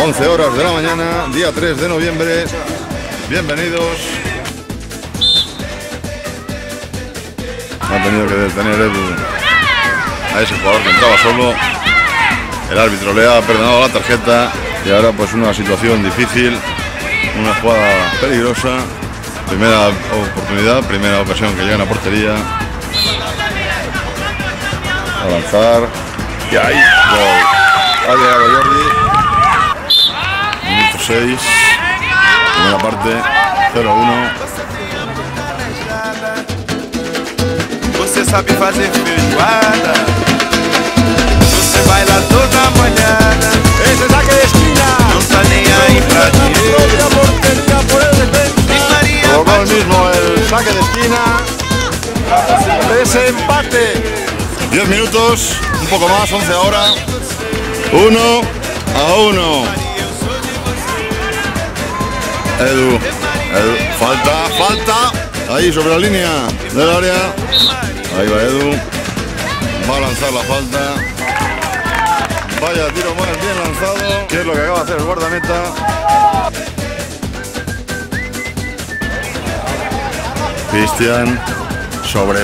11 horas de la mañana, día 3 de noviembre. Bienvenidos. Ha tenido que detener Edu a ese jugador que entraba solo. El árbitro le ha perdonado la tarjeta y ahora pues una situación difícil, una jugada peligrosa. Primera oportunidad, primera ocasión que llegan a portería. A lanzar. Y ahí, gol. Ha llegado Jordi. Minuto 6. Primera parte, 0-1. Você sabe fazer feijoada. Você vai lá toda manhã. Ese saque de esquina. Não tá nem aí pra Provocó el mismo el saque de esquina. Ese empate. 10 minutos, un poco más, 11 ahora. 1-1. Edu, falta. Ahí sobre la línea del área. Ahí va Edu. Va a lanzar la falta. Vaya tiro más bien lanzado. ¿Qué es lo que acaba de hacer el guardameta? Cristian.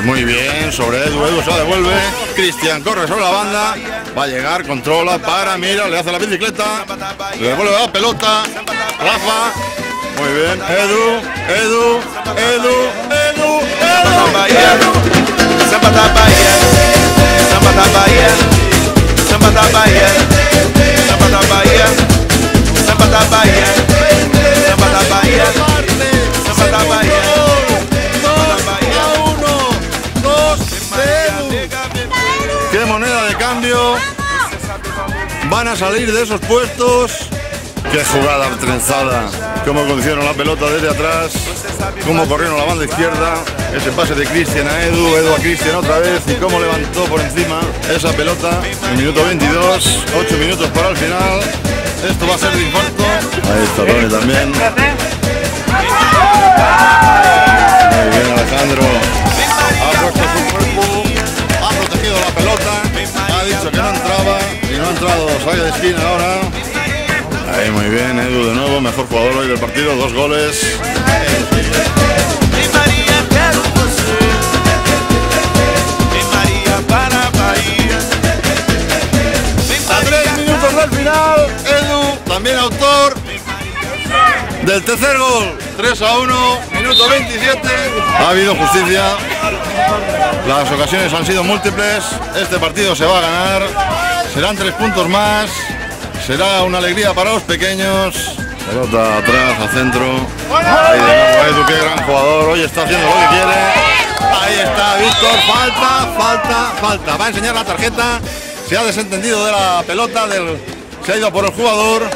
Muy bien, sobre Edu se la devuelve. Cristian corre sobre la banda. Va a llegar, controla, mira, le hace la bicicleta. Le devuelve la pelota. Rafa. Muy bien, Edu. Samba da Bahia, samba da Bahia, samba da Bahia, samba da Bahia, samba da Bahia, samba da Bahia, samba da Bahia. 2 de Edu. Qué moneda de cambio. Van a salir de esos puestos. Qué jugada trenzada. Cómo conducieron la pelota desde atrás. Cómo corrieron la banda izquierda. Ese pase de Cristian a Edu. Edu a Cristian otra vez. Y cómo levantó por encima esa pelota. En minuto 22. 8 minutos para el final. Esto va a ser de infarto. Ahí está Tony también. Muy bien Alejandro. Ha puesto su cuerpo. Ha protegido la pelota. Ha dicho que no entraba. Y no ha entrado. Saque de esquina ahora. Ahí muy bien, Edu de nuevo, mejor jugador hoy del partido, 2 goles. A 3 minutos del final, Edu, también autor del tercer gol. 3-1, minuto 27. Ha habido justicia. Las ocasiones han sido múltiples. Este partido se va a ganar. Serán 3 puntos más. Será una alegría para los pequeños. Pelota atrás, a centro. Ahí de nuevo Edu, qué gran jugador. Hoy está haciendo lo que quiere. Ahí está Víctor. Falta. Va a enseñar la tarjeta. Se ha desentendido de la pelota. Se ha ido por el jugador.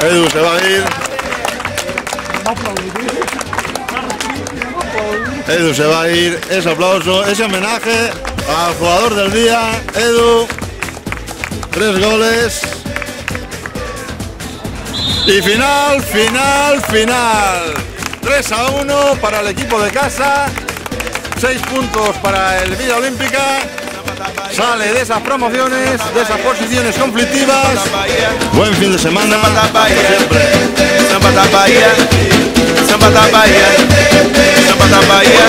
Edu se va a ir. Edu se va a ir. Ese aplauso, ese homenaje al jugador del día, Edu. 3 goles. Y final. 3-1 para el equipo de casa. 6 puntos para el Villa Olímpica. Sale de esas promociones, de esas posiciones conflictivas. Buen fin de semana. Siempre. Samba da Bahia, samba da Bahia, samba da Bahia.